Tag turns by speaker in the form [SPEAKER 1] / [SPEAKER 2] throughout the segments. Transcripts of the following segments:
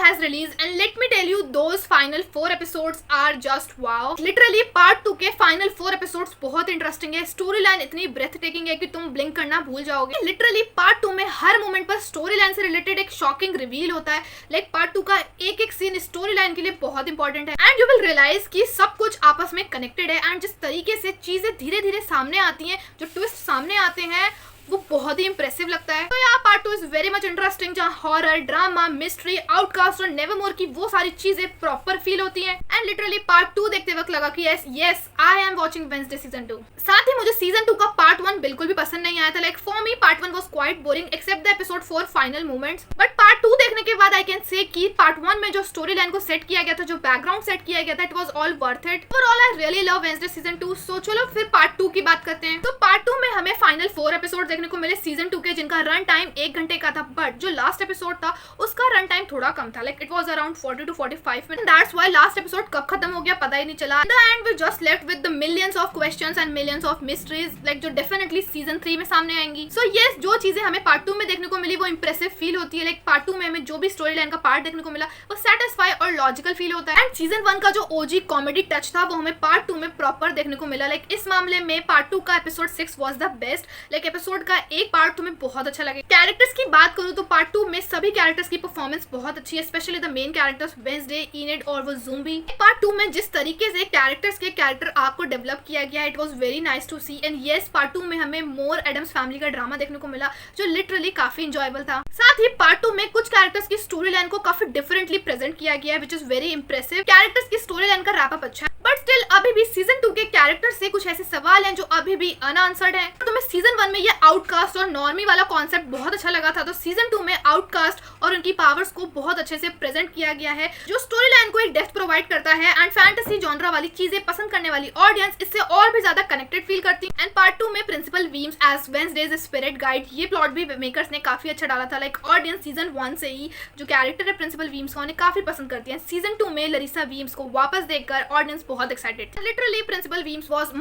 [SPEAKER 1] has released and let me tell you those final 4 episodes are just wow. Literally part 2 के final 4 episodes बहुत interesting है. Story line इतनी breath taking है कि तुम blink करना भूल जाओगे. लिटरली पार्ट 2 में हर मोमेंट पर स्टोरी लाइन से रिलेटेड एक शॉकिंग रिवील होता है. लाइक पार्ट 2 का एक एक सीन स्टोरी लाइन के लिए बहुत इंपॉर्टेंट है एंड यू विल रियलाइज कि सब कुछ आपस में कनेक्टेड है एंड जिस तरीके से चीजें धीरे धीरे सामने आती हैं, जो ट्विस्ट सामने आते हैं वो बहुत ही इंप्रेसिव लगता है. तो यार part 2 is very much interesting, जहाँ हॉरर, ड्रामा, मिस्ट्री, आउटकास्ट और नेवरमोर की वो सारी चीजें प्रॉपर फील होती हैं. एंड लिटरली पार्ट 2 देखते वक्त लगा कि yes I am watching Wednesday season 2. साथ ही मुझे सीजन 2 का पार्ट 1 बिल्कुल भी पसंद नहीं आया था. Like for me part 1 was quite boring except the episode 4 final moments. But part 2 देखने के बाद आई कैन से कि पार्ट 1 में जो स्टोरी लाइन को सेट किया गया था, जो बैकग्राउंड सेट किया गया था, it was all worth it. Overall I really love Wednesday season 2. सो चलो फिर पार्ट 2 की बात करते हैं. तो पार्ट 2 में हमें फाइनल 4 एपिसोड देखने को मिले सीजन 2 के, जिनका रन टाइम 1 घंटे का था. बट जो लास्ट एपिसोड था उसका रन टाइम थोड़ा कम था. Like it was around 40 to 45 minute. That's why last episode कब खत्म हो गया पता ही नहीं चला. In the end we just left with the millions of questions and millions of mysteries, like जो डेफिनेटली सीजन 3 में सामने आएंगी. सो यस, जो चीजें हमें पार्ट 2 में देखने को मिली वो इंप्रेसिव फील होती है. लाइक पार्ट 2 में हमें जो भी स्टोरी लाइन का पार्ट देखने को मिला वो सेटिस्फाई और लॉजिकल फील होता है. एंड सीजन 1 का जो ओजी कॉमेडी टच था वो हमें पार्ट 2 में प्रॉपर देखने को मिला. लाइक इस मामले में पार्ट 2 का episode 6 was the best. Like episode का एक पार्ट तुम्हें बहुत अच्छा लगे. कैरेक्टर्स की बात करूं तो पार्ट 2 में सभी कैरेक्टर्स की परफॉर्मेंस बहुत अच्छी है, specially the main characters Wednesday, Enid और वो ज़ूम्बी. पार्ट 2 में जिस तरीके से कैरेक्टर्स के कैरेक्टर आर्क को डेवलप किया गया है, it was very nice to see. And yes, part 2 में हमें मोर एडम्स फैमिली का ड्रामा देखने को मिला जो लिटरली काफी इंजॉयबल था. साथ ही पार्ट 2 में कुछ कैरेक्टर्स की स्टोरी लाइन को काफी डिफरेंटली प्रेजेंट किया गया है, which is very impressive. Characters की स्टोरी लाइन का रैप अप अच्छा है, बट स्टिल अभी भी सीजन 2 के कैरेक्टर से कुछ ऐसे सवाल हैं जो अभी भी अनआंसर्ड हैं. तो मैं सीजन 1 में ये आउटकास्ट और नॉर्मी वाला कॉन्सेप्ट बहुत अच्छा लगा था, तो सीजन 2 में आउटकास्ट और उनकी पावर्स को बहुत अच्छे से प्रेजेंट किया गया है, जो स्टोरी लाइन को एक डेप्थ प्रोवाइड करता है. एंड फैंटेसी जॉनरा वाली चीजें पसंद करने वाली ऑडियंस इससे और भी ज्यादा कनेक्टेड फील करती है. एंड पार्ट 2 में principal Weems as Wednesday's spirit guide, ये प्लॉट भी मेकर्स ने काफी अच्छा डाला था. लाइक ऑडियंस सीजन 1 से ही जो कैरेक्टर है प्रिंसिपल वीम्स का उन्हें काफी पसंद करती है. सीजन 2 में लरिसा वीम्स को वापस देखकर ऑडियंस बहुत excited. Literally principal Weems was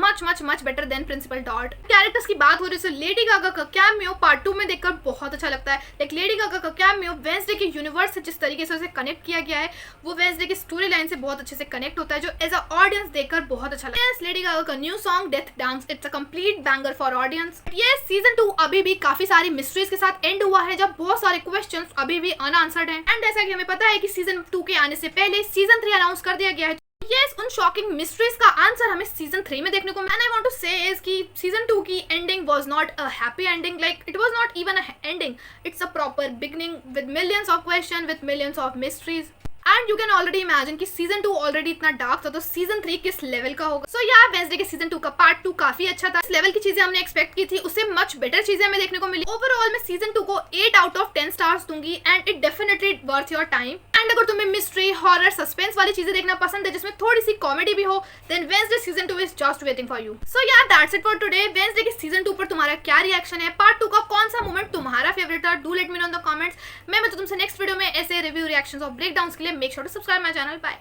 [SPEAKER 1] much better than principal डॉट. कैरेक्टर्स की बात हो रही है, लेडी गागा का कैमियो पार्ट 2 में देखकर बहुत अच्छा लगता है. लाइक लेडी गागा का कैमियो वेडनेसडे के यूनिवर्स से जिस तरीके से उसे कनेक्ट किया गया है वो वेडनेसडे की स्टोरी लाइन से बहुत अच्छे से कनेक्ट होता है, जो एज अ ऑडियंस देखकर बहुत अच्छा लगता है. यस, लेडी गागा का new song death dance, it's a complete banger for audience. Yes, season 2 अभी भी काफी सारी मिस्ट्रीज के साथ एंड हुआ है, जब बहुत सारे क्वेश्चंस अभी भी अनआंसर्ड हैं. एंड जैसा कि हमें पता है कि सीजन 2 के आने से पहले सीजन 3 अनाउंस कर दिया गया है. यस, उन शॉकिंग मिस्ट्रीज का आंसर हमें सीजन 3 में देखने को मिला. एंड आई वांट टू से इज कि सीजन 2 की ending was not a happy ending. Like it was not even a ending, it's a proper beginning with millions of question, with millions of mysteries. And you can already imagine कि season 2 already इतना dark था, तो season 3 किस level का होगा. सो यार Wednesday के season 2 का पार्ट 2 काफी अच्छा था. इस लेवल की चीजें हमने एक्सपेक्ट की थी, उससे मच बेटर चीजें हमें देखने को मिली. ओवरऑल मैं सीजन 2 को 8 आउट ऑफ 10 स्टार्स दूंगी and it definitely worth your time. And अगर तुम्हें मिस्ट्री, हॉरर, सस्पेंस वाली चीजें देखना पसंद है जिसमें थोड़ी सी कॉमेडी भी हो, then Wednesday season 2 is just waiting for you. So यार that's it for today. Wednesday के सीजन 2 पर तुम्हारा क्या रिएक्शन है? पार्ट 2 का कौन सा मोमेंट तुम्हारा फेवरेट था? Do let me know in the comments. मैं तुमसे नेक्स्ट वीडियो में ऐसे रिव्यू, रिएक्शंस और ब्रेकडाउन्स के लिए make sure to subscribe my channel. Bye.